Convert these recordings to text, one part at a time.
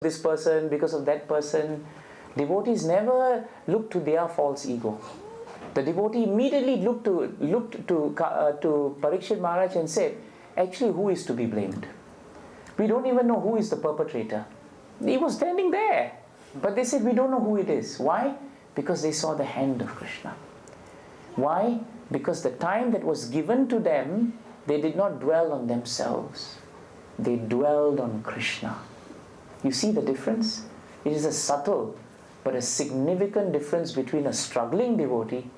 this person, because of that person. Devotees never look to their false ego. The devotee immediately looked to Parikshit Maharaj and said, actually, who is to be blamed? We don't even know who is the perpetrator. He was standing there. But they said, we don't know who it is. Why? Because they saw the hand of Krishna. Why? Because the time that was given to them, they did not dwell on themselves. They dwelled on Krishna. You see the difference? It is a subtle but a significant difference between a struggling devotee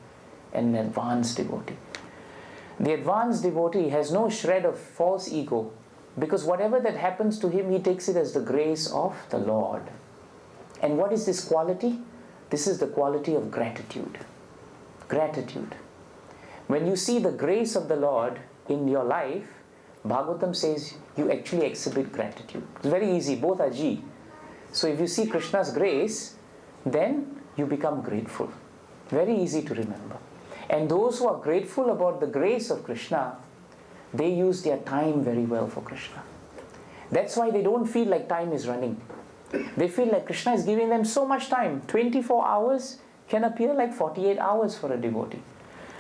and an advanced devotee. The advanced devotee has no shred of false ego, because whatever that happens to him, he takes it as the grace of the Lord. And what is this quality? This is the quality of gratitude. Gratitude. When you see the grace of the Lord in your life, Bhagavatam says you actually exhibit gratitude. It's very easy, both are G. So if you see Krishna's grace, then you become grateful. Very easy to remember. And those who are grateful about the grace of Krishna, they use their time very well for Krishna. That's why they don't feel like time is running. They feel like Krishna is giving them so much time. 24 hours can appear like 48 hours for a devotee.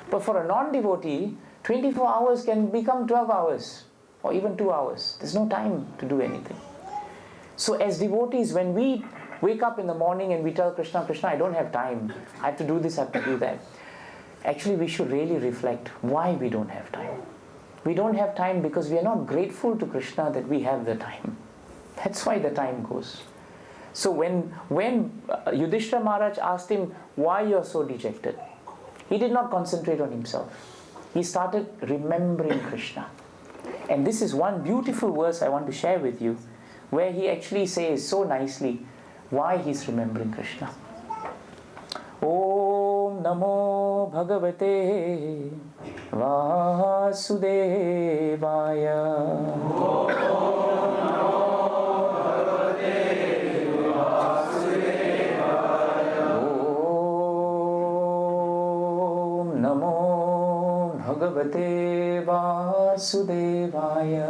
But for a non-devotee, 24 hours can become 12 hours or even 2 hours. There's no time to do anything. So as devotees, when we wake up in the morning and we tell Krishna, Krishna, I don't have time. I have to do this, I have to do that. Actually, we should really reflect why we don't have time. We don't have time because we are not grateful to Krishna that we have the time. That's why the time goes. So when Yudhishthira Maharaj asked him, why you are so dejected? He did not concentrate on himself. He started remembering Krishna. And this is one beautiful verse I want to share with you, where he actually says so nicely why he's remembering Krishna. Om Namo Bhagavate Vasudevaya. Om Namo Bhagavate Vasudevaya.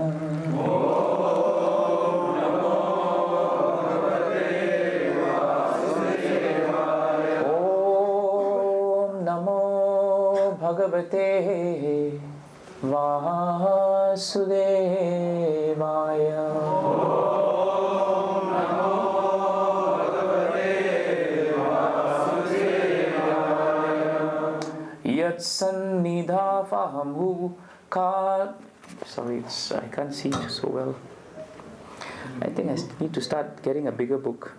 Bhagavate Vasudevaya. Yat sannidhafahamu ka. Sorry, I can't see so well. I think I need to start getting a bigger book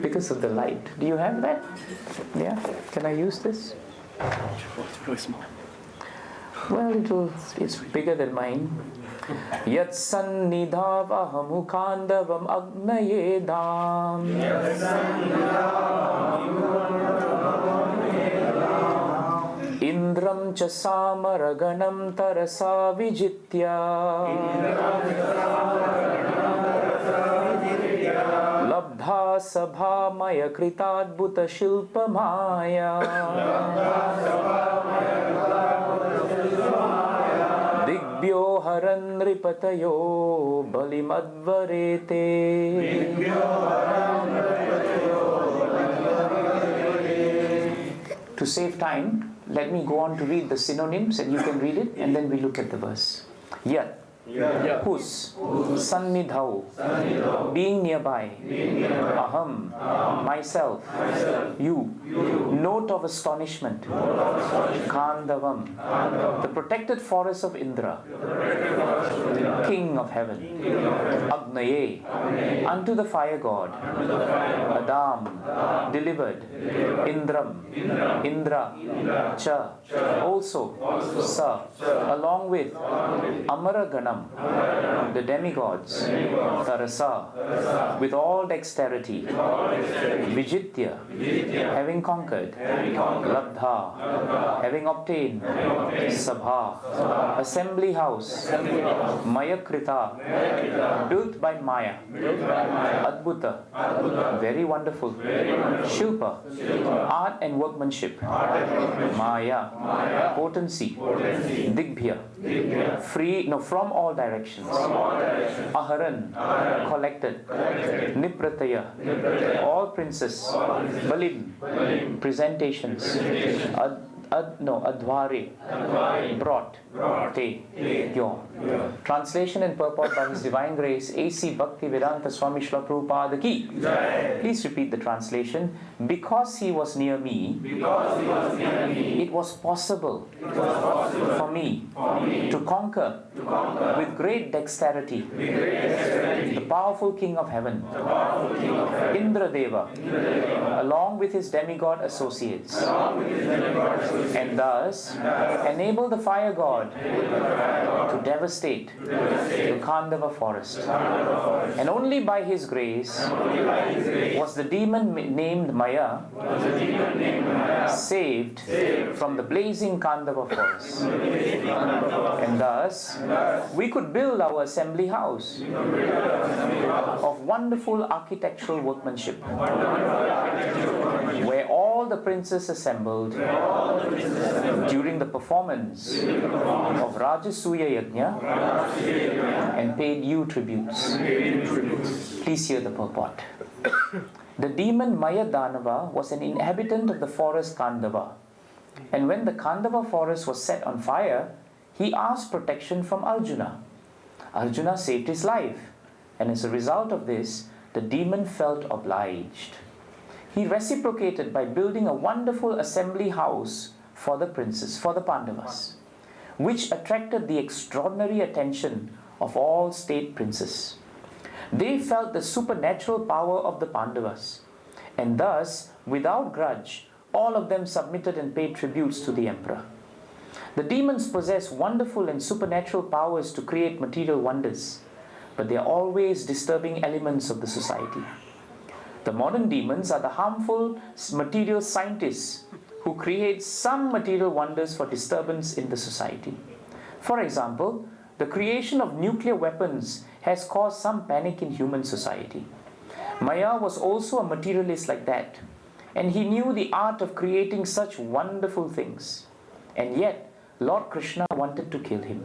because of the light. Do you have that? Yeah? Can I use this? It's really small. Well, it's bigger than mine. Yat sannidhavahamu kandavam agnayedam. Indram cha samaraganam tarasa vijitya. Labdha sabha maya kritadbhuta shilpa maya. Digbyo haran ripatayo balimadvarete. To save time, let me go on to read the synonyms and you can read it and then we look at the verse. Yat. Whose? Sannidhau. Being nearby. Aham. Myself. You. Note of astonishment. Kandavam. The protected forest of Indra. King of heaven. Agnaye. Unto the fire god. Adam. Delivered. Indram. Indra. Cha. Also. Sa. Along with. Amaraganam. The demigods, Tarasa, with all dexterity, Vijitya, having conquered, Labdha, having obtained, Sabha, assembly house, Mayakrita, built by Maya, Adbhuta, very wonderful, Shilpa, art and workmanship, Maya, potency, Digbhya, free, from all directions. Aharan, collected. Niprataya, all princes. Balim, presentations. Adhware, brought. Te, your. Translation and purport by His Divine Grace, A.C. Bhakti Vedanta Swami Srila Prabhupada Ki. Please repeat the translation. Because He was near me, it was possible for me to conquer with great dexterity the powerful King of Heaven, Indra Deva, along with his demigod associates, and thus enable the fire god to devastate the Khandava forest. And only by his grace was the demon named Maya saved from the blazing Khandava forest. And thus we could build our assembly house of wonderful architectural workmanship, where all the princes assembled during the performance of Rajasuya Yajna and paid due tributes. Please hear the purport. The demon Maya Danava was an inhabitant of the forest Khandava, and when the Khandava forest was set on fire, he asked protection from Arjuna. Arjuna saved his life, and as a result of this, the demon felt obliged. He reciprocated by building a wonderful assembly house for the princes, for the Pandavas, which attracted the extraordinary attention of all state princes. They felt the supernatural power of the Pandavas, and thus, without grudge, all of them submitted and paid tributes to the emperor. The demons possess wonderful and supernatural powers to create material wonders, but they are always disturbing elements of the society. The modern demons are the harmful material scientists who create some material wonders for disturbance in the society. For example, the creation of nuclear weapons has caused some panic in human society. Maya was also a materialist like that, and he knew the art of creating such wonderful things. And yet, Lord Krishna wanted to kill him.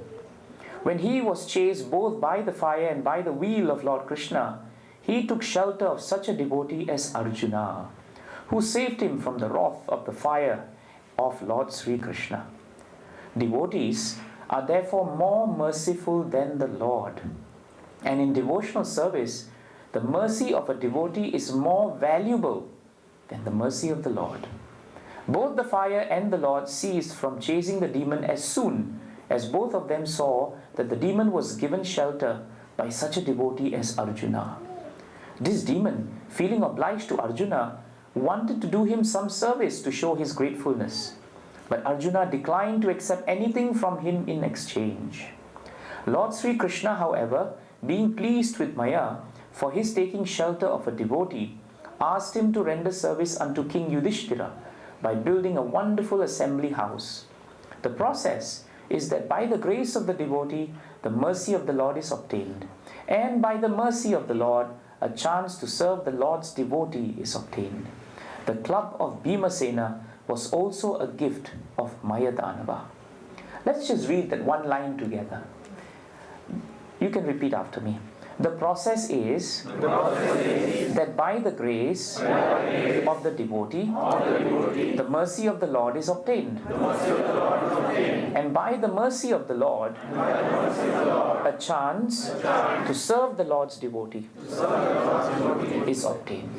When he was chased both by the fire and by the wheel of Lord Krishna, he took shelter of such a devotee as Arjuna, who saved him from the wrath of the fire of Lord Sri Krishna. Devotees are therefore more merciful than the Lord. And in devotional service, the mercy of a devotee is more valuable than the mercy of the Lord. Both the fire and the Lord ceased from chasing the demon as soon as both of them saw that the demon was given shelter by such a devotee as Arjuna. This demon, feeling obliged to Arjuna, wanted to do him some service to show his gratefulness. But Arjuna declined to accept anything from him in exchange. Lord Sri Krishna, however, being pleased with Maya for his taking shelter of a devotee, asked him to render service unto King Yudhishthira by building a wonderful assembly house. The process is that by the grace of the devotee, the mercy of the Lord is obtained, and by the mercy of the Lord, a chance to serve the Lord's devotee is obtained. The club of Bhimasena was also a gift of Maya Danava. Let's just read that one line together. You can repeat after me. The process is that by the grace of the devotee, the mercy of the Lord is obtained. And by the mercy of the Lord, a chance to serve the Lord's devotee is obtained.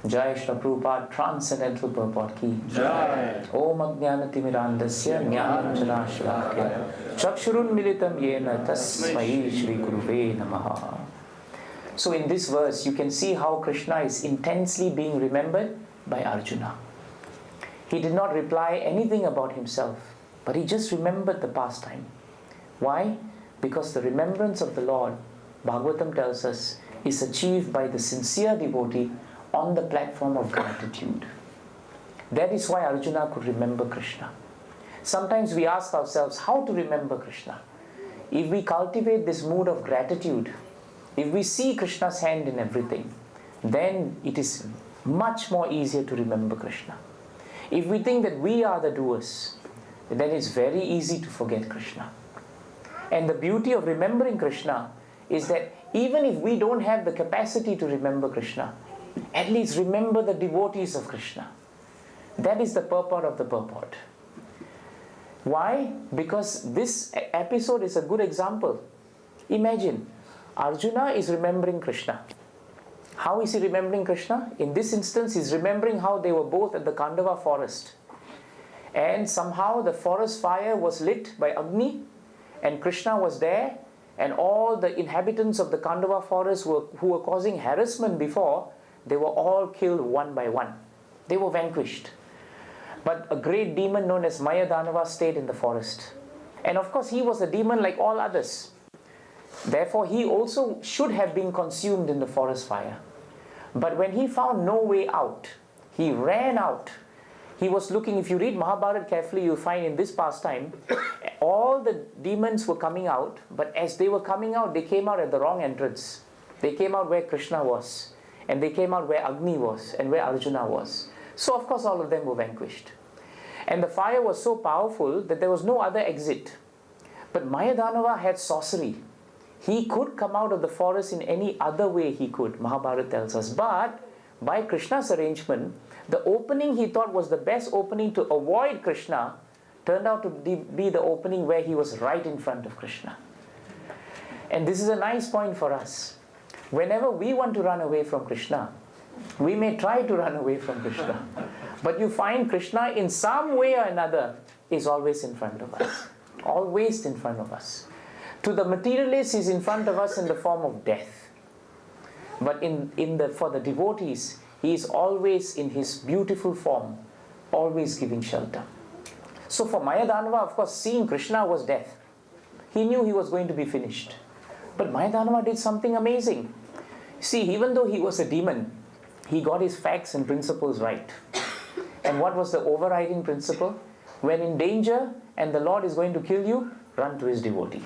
Jai Shri Prabhupada Transcendental Purport Ki Jai. Om Ajnanatimirandasya Jnananjanashalakya Chakshurun Militam Yena Tasmai Shri Guruve Namaha. So in this verse, you can see how Krishna is intensely being remembered by Arjuna. He did not reply anything about himself, but he just remembered the pastime. Why? Because the remembrance of the Lord, Bhagavatam tells us, is achieved by the sincere devotee on the platform of gratitude. That is why Arjuna could remember Krishna. Sometimes we ask ourselves how to remember Krishna. If we cultivate this mood of gratitude, if we see Krishna's hand in everything, then it is much more easier to remember Krishna. If we think that we are the doers, then it's very easy to forget Krishna. And the beauty of remembering Krishna is that even if we don't have the capacity to remember Krishna, at least remember the devotees of Krishna. That is the purport of the purport. Why? Because this episode is a good example. Imagine, Arjuna is remembering Krishna. How is he remembering Krishna? In this instance, he's remembering how they were both at the Khandava forest. And somehow the forest fire was lit by Agni, and Krishna was there, and all the inhabitants of the Khandava forest who were causing harassment before, they were all killed one by one. They were vanquished. But a great demon known as Mayadanava stayed in the forest. And of course, he was a demon like all others. Therefore, he also should have been consumed in the forest fire. But when he found no way out, he ran out. He was looking, if you read Mahabharata carefully, you'll find in this pastime, all the demons were coming out, but as they were coming out, they came out at the wrong entrance. They came out where Krishna was, and they came out where Agni was, and where Arjuna was. So of course all of them were vanquished. And the fire was so powerful that there was no other exit. But Mayadanava had sorcery. He could come out of the forest in any other way he could, Mahabharata tells us. But by Krishna's arrangement, the opening he thought was the best opening to avoid Krishna turned out to be the opening where he was right in front of Krishna. And this is a nice point for us. Whenever we want to run away from Krishna, we may try to run away from Krishna. But you find Krishna in some way or another is always in front of us. Always in front of us. To the materialist, he's in front of us in the form of death. But for the devotees, he is always in his beautiful form, always giving shelter. So for Mayadanava, of course, seeing Krishna was death. He knew he was going to be finished. But Mayadanava did something amazing. See, even though he was a demon, he got his facts and principles right. And what was the overriding principle? When in danger and the Lord is going to kill you, run to his devotee.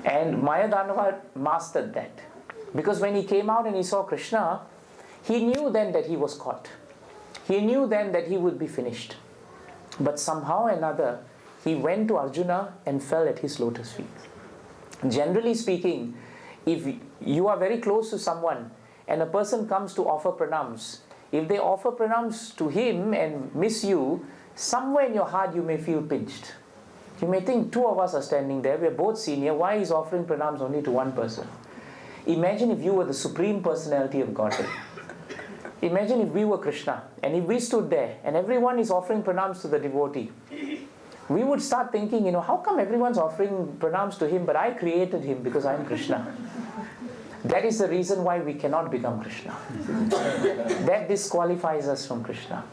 And Mayadanava mastered that. Because when he came out and he saw Krishna, he knew then that he was caught. He knew then that he would be finished. But somehow or another, he went to Arjuna and fell at his lotus feet. Generally speaking, if you are very close to someone and a person comes to offer pranams, if they offer pranams to him and miss you, somewhere in your heart you may feel pinched. You may think, two of us are standing there, we are both senior, why is offering pranams only to one person? Imagine if you were the Supreme Personality of Godhead. Imagine if we were Krishna and if we stood there and everyone is offering pranams to the devotee. We would start thinking, how come everyone's offering pranams to him but I created him because I'm Krishna? That is the reason why we cannot become Krishna. That disqualifies us from Krishna.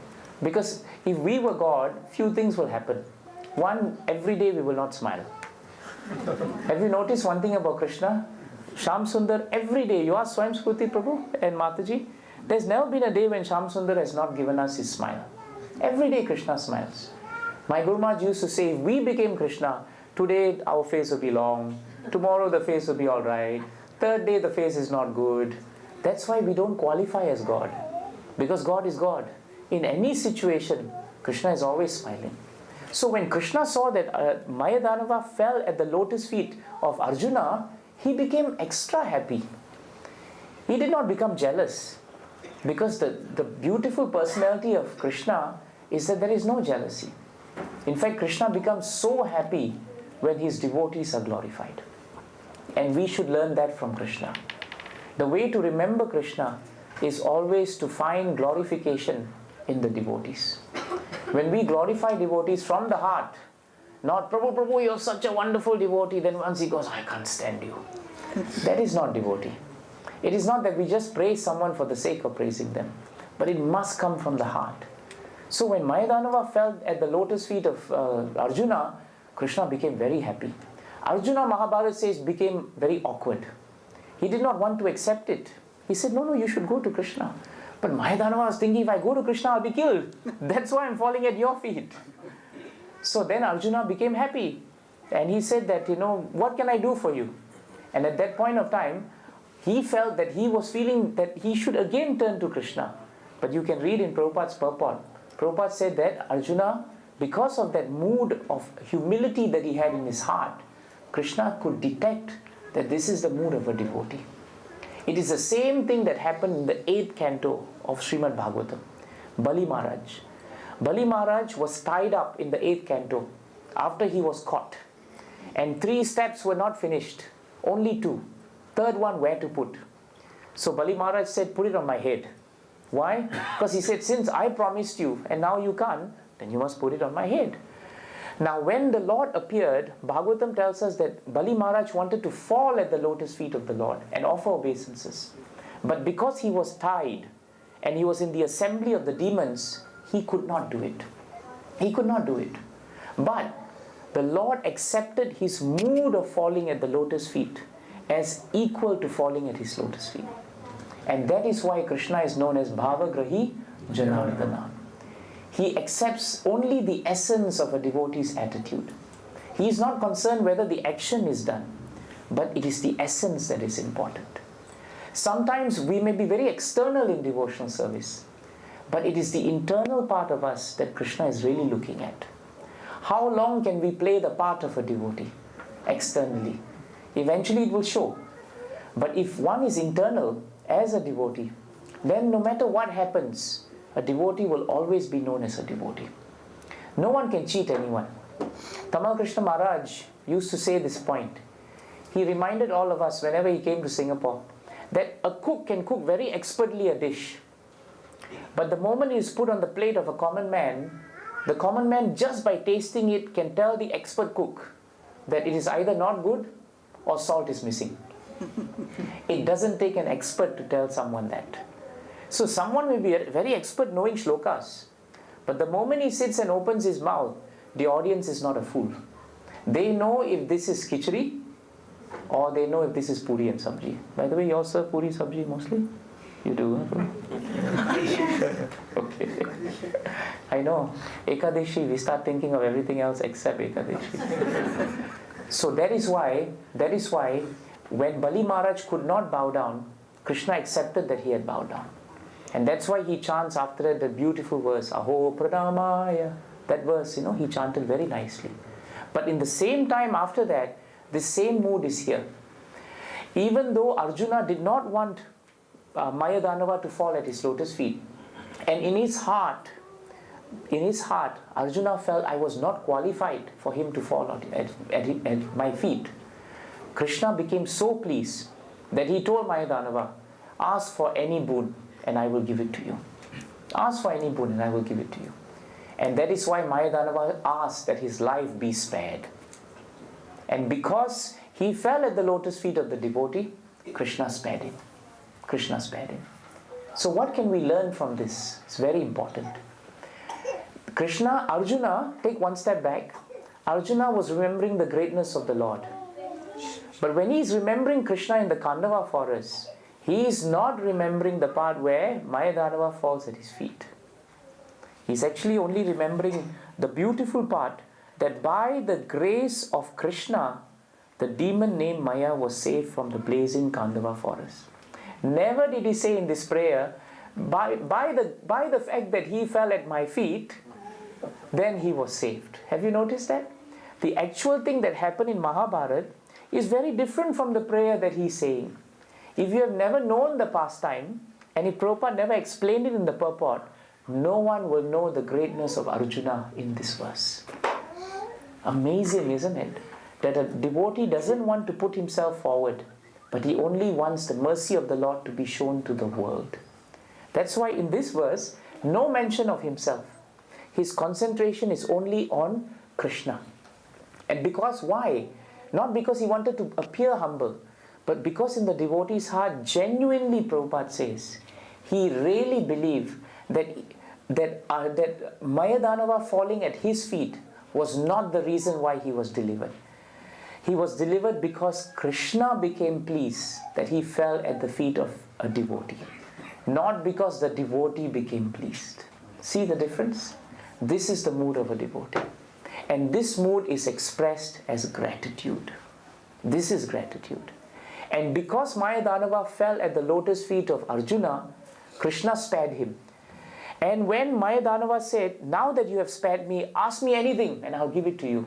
Because if we were God, few things will happen. One, every day we will not smile. Have you noticed one thing about Krishna? Sham Sundar, every day, you ask Swayam Spurti Prabhu and Mataji, there's never been a day when Sham Sundar has not given us his smile. Every day Krishna smiles. My Guru Maharaj used to say, if we became Krishna, today our face will be long, tomorrow the face will be alright, third day the face is not good. That's why we don't qualify as God. Because God is God. In any situation, Krishna is always smiling. So when Krishna saw that Mayadanava fell at the lotus feet of Arjuna, he became extra happy. He did not become jealous. Because the beautiful personality of Krishna is that there is no jealousy. In fact, Krishna becomes so happy when his devotees are glorified. And we should learn that from Krishna. The way to remember Krishna is always to find glorification in the devotees. When we glorify devotees from the heart, not Prabhu, Prabhu, you're such a wonderful devotee, then once he goes, I can't stand you. That is not devotee. It is not that we just praise someone for the sake of praising them, but it must come from the heart. So when Mayadanava fell at the lotus feet of Arjuna, Krishna became very happy. Arjuna, Mahabharata says, became very awkward. He did not want to accept it. He said, no, you should go to Krishna. But Mayadanava was thinking, if I go to Krishna, I'll be killed. That's why I'm falling at your feet. So then Arjuna became happy. And he said that, what can I do for you? And at that point of time, he felt that he was feeling that he should again turn to Krishna. But you can read in Prabhupada's purport. Prabhupada said that Arjuna, because of that mood of humility that he had in his heart, Krishna could detect that this is the mood of a devotee. It is the same thing that happened in the 8th canto of Srimad Bhagavatam. Bali Maharaj. Bali Maharaj was tied up in the 8th canto after he was caught. And 3 steps were not finished. Only 2. Third one, where to put. So Bali Maharaj said, put it on my head. Why? Because he said, since I promised you and now you can't, then you must put it on my head. Now when the Lord appeared, Bhagavatam tells us that Bali Maharaj wanted to fall at the lotus feet of the Lord and offer obeisances. But because he was tied and he was in the assembly of the demons, he could not do it. He could not do it. But the Lord accepted his mood of falling at the lotus feet as equal to falling at his lotus feet. And that is why Krishna is known as Bhavagrahi Janardana. He accepts only the essence of a devotee's attitude. He is not concerned whether the action is done, but it is the essence that is important. Sometimes we may be very external in devotional service, but it is the internal part of us that Krishna is really looking at. How long can we play the part of a devotee externally? Eventually it will show. But if one is internal as a devotee, then no matter what happens, a devotee will always be known as a devotee. No one can cheat anyone. Tamal Krishna Maharaj used to say this point. He reminded all of us whenever he came to Singapore that a cook can cook very expertly a dish. But the moment it is put on the plate of a common man, the common man just by tasting it can tell the expert cook that it is either not good or salt is missing. It doesn't take an expert to tell someone that. So someone may be very expert knowing shlokas, but the moment he sits and opens his mouth, the audience is not a fool. They know if this is khichdi or they know if this is puri and sabji. By the way, you all serve puri sabji mostly? You do, huh? Okay. I know. Ekadashi, we start thinking of everything else except Ekadashi. So that is why when Bali Maharaj could not bow down, Krishna accepted that he had bowed down. And that's why he chants after that the beautiful verse, Aho Pranamaya. That verse, he chanted very nicely. But in the same time after that, the same mood is here. Even though Arjuna did not want Mayadanava to fall at his lotus feet, and in his heart, Arjuna felt I was not qualified for him to fall at my feet. Krishna became so pleased that he told Mayadanava, ask for any boon and I will give it to you. Ask for any boon and I will give it to you. And that is why Mayadanava asked that his life be spared. And because he fell at the lotus feet of the devotee, Krishna spared him. Krishna spared him. So what can we learn from this? It's very important. Arjuna, take one step back. Arjuna was remembering the greatness of the Lord. But when he is remembering Krishna in the Kandava forest, he is not remembering the part where Mayadanava falls at his feet. He is actually only remembering the beautiful part that by the grace of Krishna, the demon named Maya was saved from the blazing Kandava forest. Never did he say in this prayer, by the fact that he fell at my feet, then he was saved. Have you noticed that? The actual thing that happened in Mahabharata is very different from the prayer that he is saying. If you have never known the pastime, and if Prabhupada never explained it in the purport, no one will know the greatness of Arjuna in this verse. Amazing, isn't it? That a devotee doesn't want to put himself forward, but he only wants the mercy of the Lord to be shown to the world. That's why in this verse, no mention of himself. His concentration is only on Krishna. And because why? Not because he wanted to appear humble, but because in the devotee's heart, genuinely, Prabhupada says, he really believed that Mayadanava falling at his feet was not the reason why he was delivered. He was delivered because Krishna became pleased that he fell at the feet of a devotee, not because the devotee became pleased. See the difference? This is the mood of a devotee. And this mood is expressed as gratitude. This is gratitude. And because Mayadanava fell at the lotus feet of Arjuna, Krishna spared him. And when Mayadanava said, now that you have spared me, ask me anything and I'll give it to you.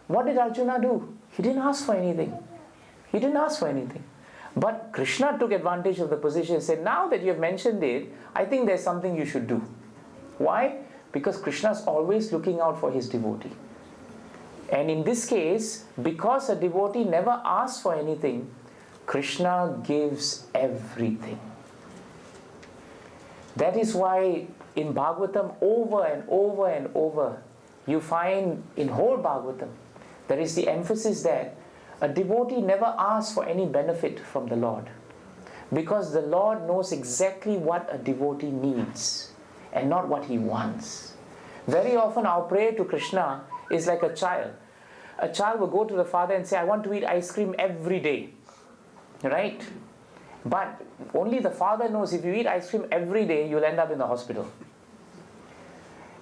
What did Arjuna do? He didn't ask for anything. He didn't ask for anything. But Krishna took advantage of the position and said, now that you have mentioned it, I think there's something you should do. Why? Because Krishna is always looking out for his devotee. And in this case, because a devotee never asks for anything, Krishna gives everything. That is why in Bhagavatam, over and over and over, you find in whole Bhagavatam, there is the emphasis that a devotee never asks for any benefit from the Lord, because the Lord knows exactly what a devotee needs and not what he wants. Very often our prayer to Krishna is like a child. A child will go to the father and say, I want to eat ice cream every day. Right? But only the father knows if you eat ice cream every day, you'll end up in the hospital.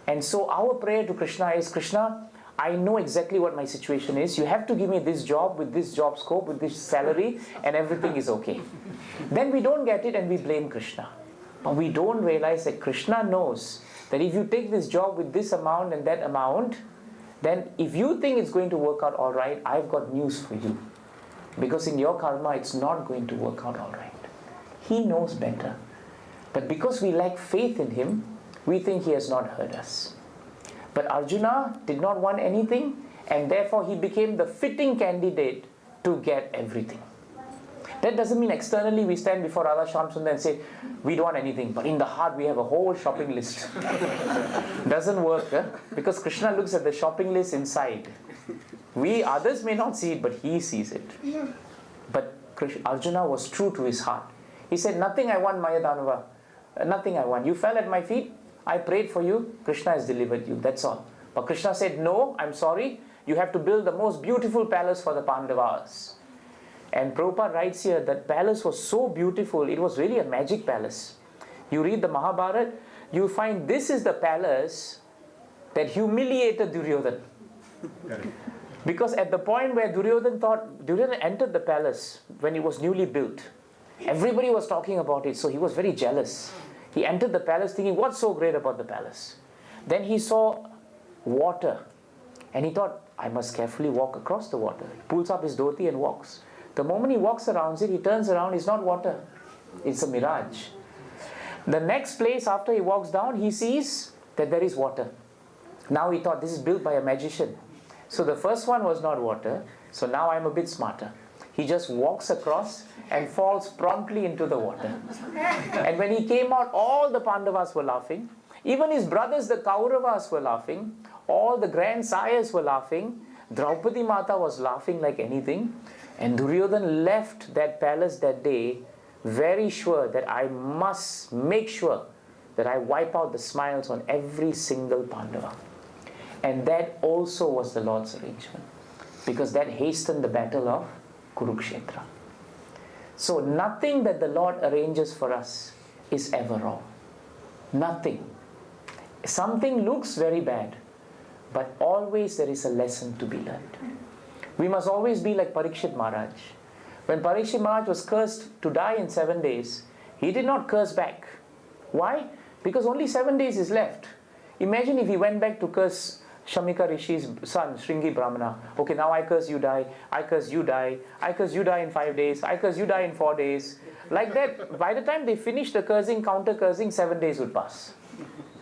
And so our prayer to Krishna is, Krishna, I know exactly what my situation is. You have to give me this job with this job scope, with this salary, and everything is okay. Then we don't get it and we blame Krishna. But we don't realize that Krishna knows that if you take this job with this amount and that amount, then if you think it's going to work out all right, I've got news for you. Because in your karma, it's not going to work out all right. He knows better. But because we lack faith in him, we think he has not heard us. But Arjuna did not want anything, and therefore he became the fitting candidate to get everything. That doesn't mean externally we stand before Radha Shyamsundar and say, we don't want anything, but in the heart we have a whole shopping list. Doesn't work, because Krishna looks at the shopping list inside. We others may not see it, but he sees it. But Arjuna was true to his heart. He said, nothing I want, Mayadanava. Nothing I want. You fell at my feet. I prayed for you. Krishna has delivered you. That's all. But Krishna said, no, I'm sorry. You have to build the most beautiful palace for the Pandavas. And Prabhupada writes here that palace was so beautiful. It was really a magic palace. You read the Mahabharata, you find this is the palace that humiliated Duryodhana. Because at the point where Duryodhana entered the palace when it was newly built, everybody was talking about it, so he was very jealous. He entered the palace thinking, what's so great about the palace? Then he saw water, and he thought, I must carefully walk across the water. He pulls up his dhoti and walks. The moment he walks around it, he turns around, it's not water, it's a mirage. The next place after he walks down, he sees that there is water. Now he thought, this is built by a magician. So the first one was not water, so now I'm a bit smarter. He just walks across and falls promptly into the water. And when he came out, all the Pandavas were laughing. Even his brothers, the Kauravas, were laughing. All the grandsires were laughing. Draupadi Mata was laughing like anything. And Duryodhana left that palace that day very sure that I must make sure that I wipe out the smiles on every single Pandava. And that also was the Lord's arrangement, because that hastened the battle of Kurukshetra. So nothing that the Lord arranges for us is ever wrong. Nothing. Something looks very bad, but always there is a lesson to be learned. We must always be like Parikshit Maharaj. When Parikshit Maharaj was cursed to die in 7 days, he did not curse back. Why? Because only 7 days is left. Imagine if he went back to curse Shamika Rishi's son, Shringi Brahmana. Okay, now I curse you die, I curse you die, I curse you die in 5 days, I curse you die in 4 days. Like that, by the time they finished the cursing, counter cursing, 7 days would pass.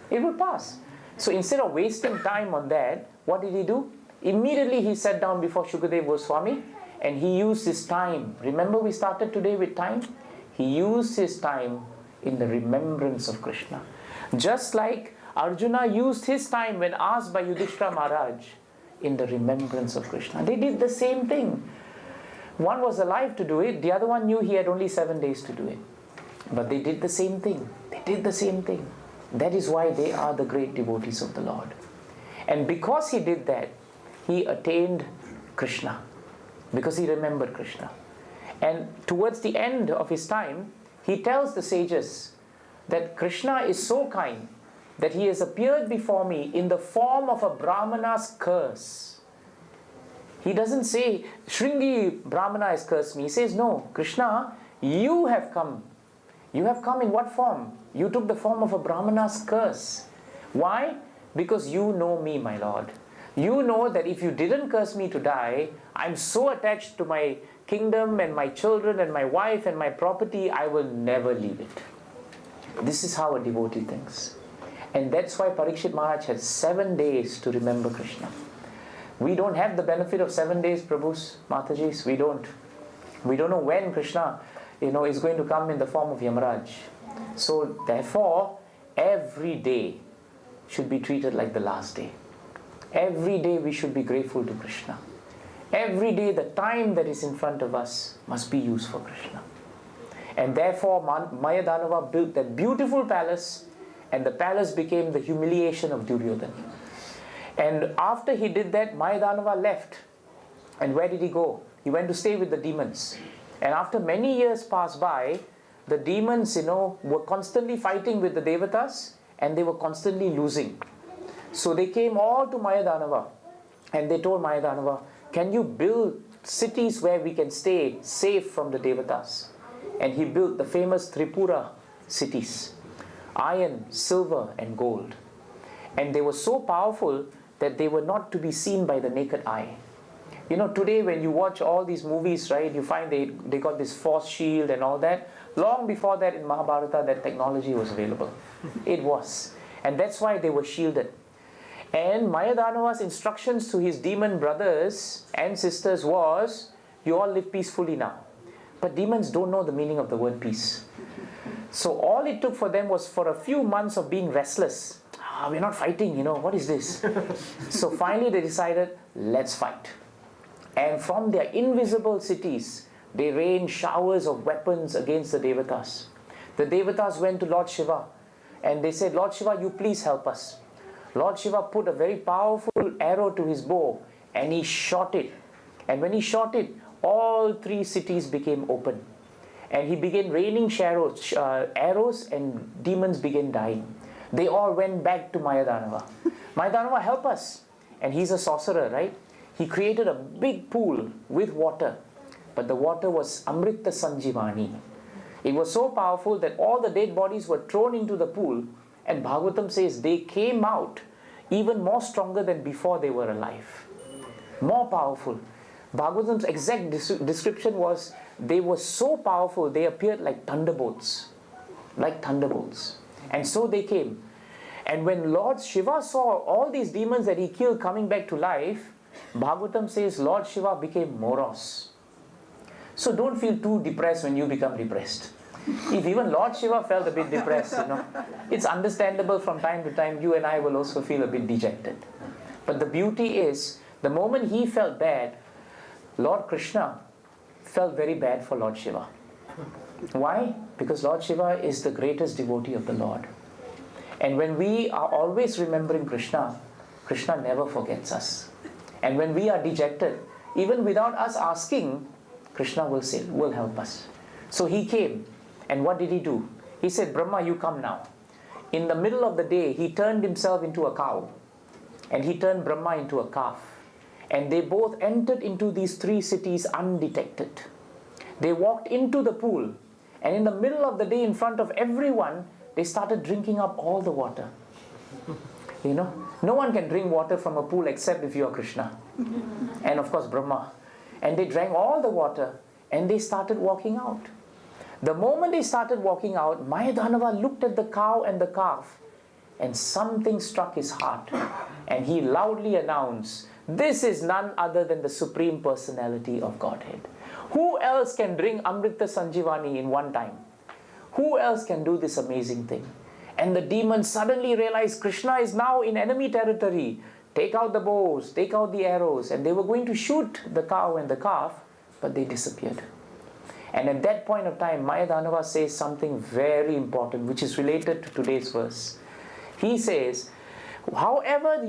It would pass. So instead of wasting time on that, what did he do? Immediately he sat down before Shukadev Goswami and he used his time. Remember we started today with time? He used his time in the remembrance of Krishna. Just like Arjuna used his time when asked by Yudhishthira Maharaj in the remembrance of Krishna. They did the same thing. One was alive to do it, the other one knew he had only 7 days to do it. But they did the same thing. They did the same thing. That is why they are the great devotees of the Lord. And because he did that, he attained Krishna. Because he remembered Krishna. And towards the end of his time, he tells the sages that Krishna is so kind that he has appeared before me in the form of a Brahmana's curse. He doesn't say, Shringi Brahmana has cursed me. He says, no, Krishna, you have come. You have come in what form? You took the form of a Brahmana's curse. Why? Because you know me, my Lord. You know that if you didn't curse me to die, I'm so attached to my kingdom and my children and my wife and my property, I will never leave it. This is how a devotee thinks. And that's why Parikshit Maharaj had 7 days to remember Krishna. We don't have the benefit of 7 days, Prabhus, Matajis. We don't. We don't know when Krishna, is going to come in the form of Yamaraj. So therefore, every day should be treated like the last day. Every day we should be grateful to Krishna. Every day the time that is in front of us must be used for Krishna. And therefore Mayadanava built that beautiful palace, and the palace became the humiliation of Duryodhana. And after he did that, Mayadanava left. And where did he go? He went to stay with the demons. And after many years passed by, the demons, were constantly fighting with the Devatas, and they were constantly losing. So they came all to Mayadanava, and they told Mayadanava, can you build cities where we can stay safe from the Devatas? And he built the famous Tripura cities, iron, silver and gold. And they were so powerful that they were not to be seen by the naked eye. Today when you watch all these movies, right, you find they got this force shield and all that. Long before that in Mahabharata, that technology was available. It was. And that's why they were shielded. And Mayadanava's instructions to his demon brothers and sisters was, you all live peacefully now. But demons don't know the meaning of the word peace. So all it took for them was for a few months of being restless. We're not fighting, what is this? So finally they decided, let's fight. And from their invisible cities, they rained showers of weapons against the Devatas. The Devatas went to Lord Shiva and they said, Lord Shiva, you please help us. Lord Shiva put a very powerful arrow to his bow and he shot it. And when he shot it, all 3 cities became open. And he began raining arrows and demons began dying. They all went back to Mayadanava. Mayadanava, help us. And he's a sorcerer, right? He created a big pool with water. But the water was Amrita Sanjivani. It was so powerful that all the dead bodies were thrown into the pool. And Bhagavatam says they came out even more stronger than before they were alive. More powerful. Bhagavatam's exact description was, they were so powerful, they appeared like thunderbolts. Like thunderbolts. And so they came. And when Lord Shiva saw all these demons that he killed coming back to life, Bhagavatam says Lord Shiva became Moros. So don't feel too depressed when you become depressed. If even Lord Shiva felt a bit depressed, it's understandable from time to time you and I will also feel a bit dejected. But the beauty is, the moment he felt bad, Lord Krishna felt very bad for Lord Shiva. Why? Because Lord Shiva is the greatest devotee of the Lord. And when we are always remembering Krishna, Krishna never forgets us. And when we are dejected, even without us asking, Krishna will help us. So he came. And what did he do? He said, Brahma, you come now. In the middle of the day, he turned himself into a cow. And he turned Brahma into a calf. And they both entered into these 3 cities undetected. They walked into the pool. And in the middle of the day, in front of everyone, they started drinking up all the water. No one can drink water from a pool except if you are Krishna. And of course Brahma. And they drank all the water and they started walking out. The moment they started walking out, Mayadanava looked at the cow and the calf and something struck his heart. And he loudly announced, this is none other than the Supreme Personality of Godhead. Who else can drink Amrita Sanjivani in one time? Who else can do this amazing thing? And the demons suddenly realized Krishna is now in enemy territory. Take out the bows, take out the arrows. And they were going to shoot the cow and the calf, but they disappeared. And at that point of time, Mayadanava says something very important, which is related to today's verse. He says, however